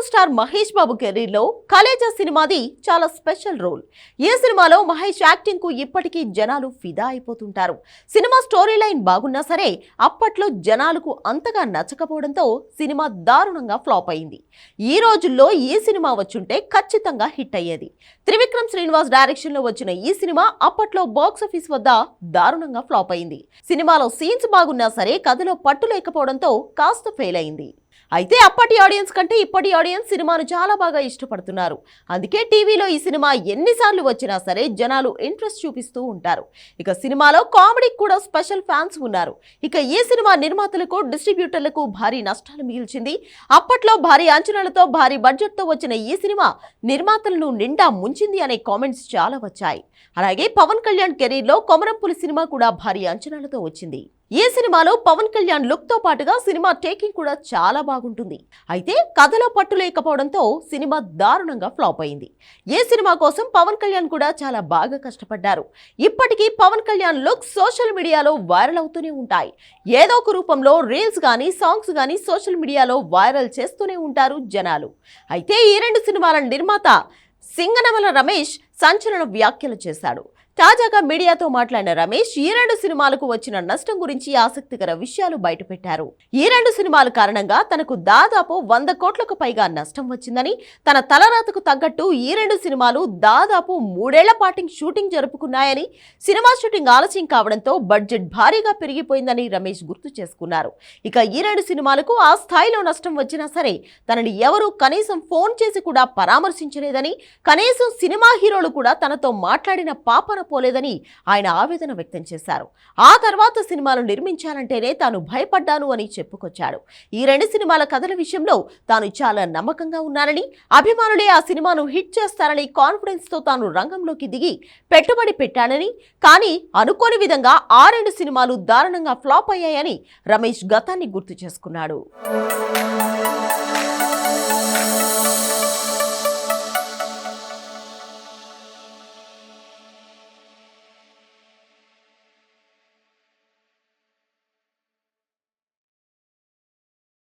Star Mahesh Babu career లో కలేజా సినిమాది చాలా special role. ఈ సినిమాలో మహేష్ యాక్టింగ్ కు ఇప్పటికీ జనాలు ఫిదా అయిపోతుంటారు. సినిమా స్టోరీ లైన్ బాగున్నా సరే అప్పట్లో జనాలకు అంతగా నచ్చకపోవడంతో సినిమా దారుణంగా ఫ్లాప్ అయింది. ఈ రోజుల్లో ఈ సినిమా వచ్చుంటే ఖచ్చితంగా హిట్ అయ్యేది. త్రివిక్రమ్ శ్రీనివాస్ డైరెక్షన్ లో వచ్చిన ఈ సినిమా అప్పట్లో బాక్స్ ఆఫీస్ వద్ద దారుణంగా ఫ్లాప్ అయింది. సినిమాలో సీన్స్ బాగున్నా సరే కథలో పట్టు లేకపోవడంతో కాస్త ఫెయిల్ అయింది. అయితే అప్పటి ఆడియన్స్ కంటే ఇప్పటి ఆడియన్స్ సినిమాను చాలా బాగా ఇష్టపడుతున్నారు. అందుకే టీవీలో ఈ సినిమా ఎన్నిసార్లు వచ్చినా సరే జనాలు ఇంట్రెస్ట్ చూపిస్తూ ఉంటారు. ఇక సినిమాలో కామెడీకి కూడా స్పెషల్ ఫ్యాన్స్ ఉన్నారు. ఇక ఈ సినిమా నిర్మాతలకు డిస్ట్రిబ్యూటర్లకు భారీ నష్టాలు మిగిల్చింది. అప్పట్లో భారీ అంచనాలతో భారీ బడ్జెట్ తో వచ్చిన ఈ సినిమా నిర్మాతలను నిండా ముంచింది అనే కామెంట్స్ చాలా వచ్చాయి. అలాగే పవన్ కళ్యాణ్ కెరీర్ లో కొమరంపులి సినిమా కూడా భారీ అంచనాలతో వచ్చింది. ఈ సినిమాలో పవన్ కళ్యాణ్ లుక్ తో పాటుగా సినిమా టేకింగ్ కూడా చాలా బాగుంటుంది. అయితే కథలో పట్టు లేకపోవడంతో సినిమా దారుణంగా ఫ్లాప్ అయింది. ఈ సినిమా కోసం పవన్ కళ్యాణ్ కూడా చాలా బాగా కష్టపడ్డారు. ఇప్పటికీ పవన్ కళ్యాణ్ లుక్ సోషల్ మీడియాలో వైరల్ అవుతూనే ఉంటాయి. ఏదో ఒక రూపంలో రీల్స్ గానీ సాంగ్స్ గానీ సోషల్ మీడియాలో వైరల్ చేస్తూనే ఉంటారు జనాలు. అయితే ఈ రెండు సినిమాల నిర్మాత సింగనమల రమేష్ సంచలన వ్యాఖ్యలు చేశాడు. తాజాగా మీడియాతో మాట్లాడిన రమేష్ ఈ రెండు సినిమాలకు వచ్చిన నష్టం గురించి ఆసక్తికర విషయాలు బయటపెట్టారు. ఈ రెండు సినిమాల కారణంగా తనకు దాదాపు 100 కోట్లకు పైగా నష్టం వచ్చిందని, తన తలరాతకు తగ్గట్టు ఈ రెండు సినిమాలు దాదాపు 3 ఏళ్ల పాటు షూటింగ్ జరుపుకున్నాయని, సినిమా షూటింగ్ ఆలస్యం కావడంతో బడ్జెట్ భారీగా పెరిగిపోయిందని రమేష్ గుర్తు చేసుకున్నారు. ఇక ఈ రెండు సినిమాలకు ఆ స్థాయిలో నష్టం వచ్చినా సరే తనని ఎవరూ కనీసం ఫోన్ చేసి కూడా పరామర్శించలేదని, కనీసం సినిమా హీరోలు కూడా తనతో మాట్లాడిన పాపన పోలేదని ఆయన ఆవేదన వ్యక్తం చేశారు. ఆ తర్వాత సినిమాలు నిర్మించాలంటేనే తాను భయపడ్డాను అని చెప్పుకొచ్చాడు. ఈ రెండు సినిమాల కథల విషయంలో తాను చాలా నమ్మకంగా ఉన్నానని, అభిమానులే ఆ సినిమాను హిట్ చేస్తారని కాన్ఫిడెన్స్ తో తాను రంగంలోకి దిగి పెట్టుబడి పెట్టానని, కానీ అనుకోని విధంగా ఆ రెండు సినిమాలు దారుణంగా ఫ్లాప్ అయ్యాయని రమేష్ గతాన్ని గుర్తు చేసుకున్నాడు.